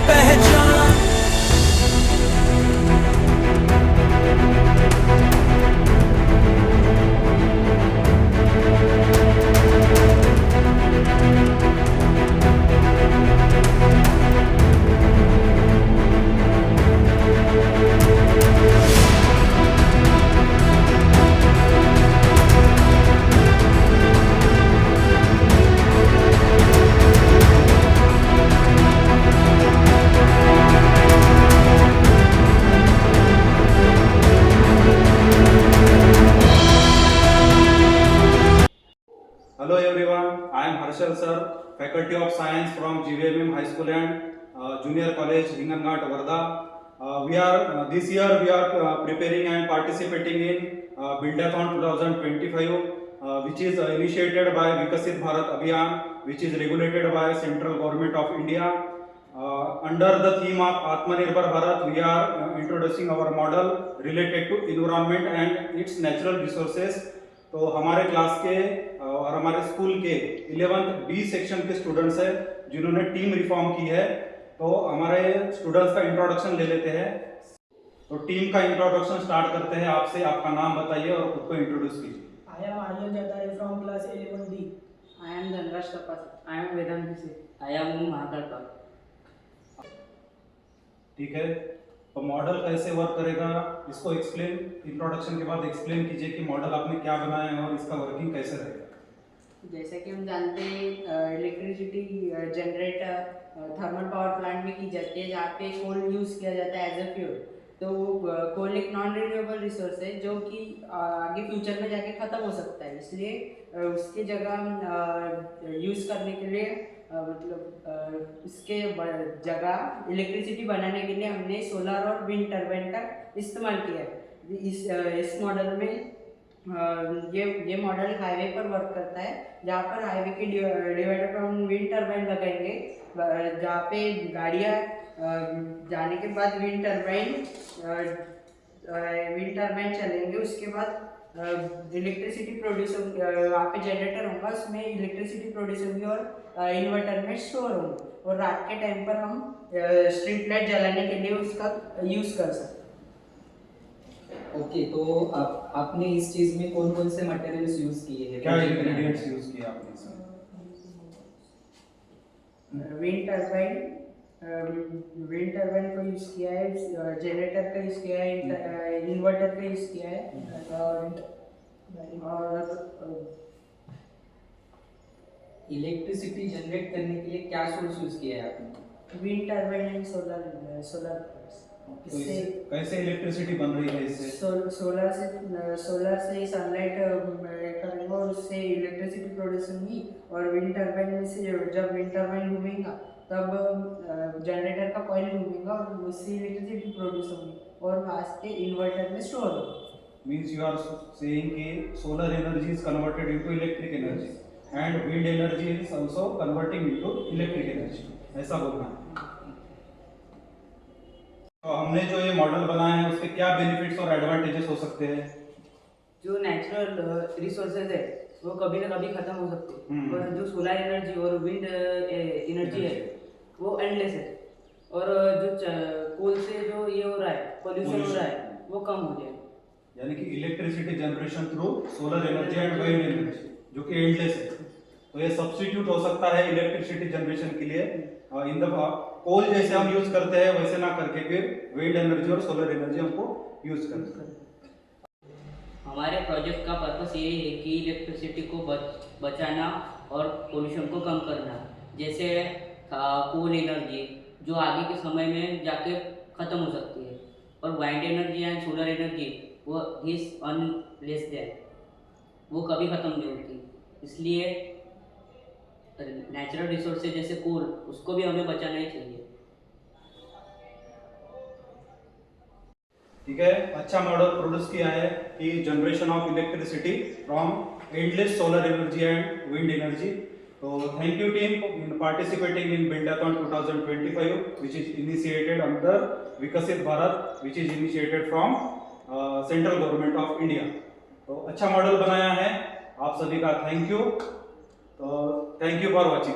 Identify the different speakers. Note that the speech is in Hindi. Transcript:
Speaker 1: पहचान।
Speaker 2: Hello everyone, I am Harshal sir, Faculty of Science from GVMM High School and Junior College, Hinganghat, Varda. This year we are preparing and participating in Buildathon 2025, which is initiated by Vikasit Bharat Abhiyan, which is regulated by Central Government of India. Under the theme of Atmanirbhar Bharat, we are introducing our model related to environment and its natural resources. तो हमारे क्लास के और हमारे स्कूल के 11th बी सेक्शन के स्टूडेंट्स हैं जिन्होंने टीम रिफॉर्म की है। तो हमारे स्टूडेंट्स का इंट्रोडक्शन ले लेते हैं। तो टीम का इंट्रोडक्शन स्टार्ट करते हैं आपसे। आपका नाम बताइए और खुद को इंट्रोड्यूस कीजिए।
Speaker 3: I am Aryan Jatare from class 11D.
Speaker 4: I am Dhanraj Tapas. I am Vedant Bisi. I am Mahakal Pak.
Speaker 2: ठीक है, तो मॉडल कैसे वर्क करेगा इसको एक्सप्लेन, इंट्रोडक्शन के बाद एक्सप्लेन कीजिए कि मॉडल आपने क्या बनाया है और इसका वर्किंग कैसे रहेगा।
Speaker 4: जैसे कि हम जानते हैं electricity generate thermal power plant में की जाती है जहाँ पे कोल यूज़ किया जाता है एज अ फ्यूल। तो कोल एक नॉन रिन्यूएबल रिसोर्स है जो कि आगे फ्यूचर में जाके ख़त्म हो सकता है, इसलिए उसकी जगह यूज़ करने के लिए इसके जगह इलेक्ट्रिसिटी बनाने के लिए हमने सोलर और विंड टर्बाइन का इस्तेमाल किया है। इस मॉडल में ये मॉडल हाईवे पर वर्क करता है, जहाँ पर हाईवे के डिवाइडर पर हम विंड टर्बाइन लगाएंगे, जहाँ पे गाड़ियाँ जाने के बाद विंड टर्बाइन चलेंगे। उसके बाद इलेक्ट्रिसिटी प्रोड्यूस होगी, वहाँ पे जनरेटर होगा, उसमें इलेक्ट्रिसिटी प्रोड्यूस होगी और इन्वर्टर में स्टोर होगी, और रात के टाइम पर हम स्ट्रीट लाइट जलाने के लिए उसका यूज़ कर सकते हैं।
Speaker 5: ओके, तो आपने इस चीज़ में कौन कौन से मटेरियल्स यूज़ किए हैं?
Speaker 2: क्या इंग्रेडिएंट्स यूज किए आपने इसमें?
Speaker 4: विंड टर्बाइन को यूज़ किया है, जनरेटर का यूज़ किया है, इन्वर्टर का यूज़ किया है, और
Speaker 5: इलेक्ट्रिसिटी जनरेट करने के लिए क्या सोर्स यूज़ किया है आपने?
Speaker 4: विंड टर्बाइन एंड सोलर
Speaker 2: तो कैसे इलेक्ट्रिसिटी बन रही है इससे?
Speaker 4: सोलर से सनलाइट करेंगे और उससे इलेक्ट्रिसिटी प्रोड्यूस होगी, और विंड टर्बाइन में से जब विंड टर्बाइन घूमेगा तब जनरेटर का कॉइल घूमेगा और उससे इलेक्ट्रिसिटी प्रोड्यूस होगी और वहाँ से इन्वर्टर में स्टोर होगी।
Speaker 2: मीन्स यू आर सेइंग कि solar energy is converted into electric energy and wind energy is also converting into electric energy, ऐसा बोलना है। तो हमने जो ये मॉडल बनाया है उसके क्या बेनिफिट्स और एडवांटेजेस हो सकते हैं?
Speaker 4: जो नेचुरल रिसोर्सेज है वो कभी ना कभी खत्म हो सकते हैं, और जो सोलर एनर्जी और विंड एनर्जी है वो एंडलेस है, और जो कोल से जो ये हो रहा है पोल्यूशन हो रहा है वो कम हो जाए।
Speaker 2: यानी कि electricity generation through solar energy and wind energy जो कि एंडलेस है, तो ये सब्स्टिट्यूट हो सकता है इलेक्ट्रिसिटी जनरेशन के लिए। इन द कोल जैसे हम यूज करते हैं वैसे ना करके फिर विंड एनर्जी और सोलर एनर्जी हमको यूज करते हैं।
Speaker 6: हमारे प्रोजेक्ट का पर्पस ये है कि इलेक्ट्रिसिटी को बचाना और पोल्यूशन को कम करना। जैसे कोल एनर्जी जो आगे के समय में जाके ख़त्म हो सकती है, और wind energy and solar energy वो इज अनलेस दैट, वो कभी ख़त्म नहीं होती। इसलिए नेचुरल रिसोर्सेज जैसे कोल उसको भी हमें बचाना ही चाहिए।
Speaker 2: ठीक है, अच्छा मॉडल प्रोड्यूस किया है कि generation of electricity from endless solar energy and wind energy. तो thank you team in participating in Buildathon 2025 which is initiated under Vikasit Bharat which is initiated from central government of India. तो अच्छा मॉडल बनाया है, आप सभी का थैंक यू। तो थैंक यू फॉर वॉचिंग।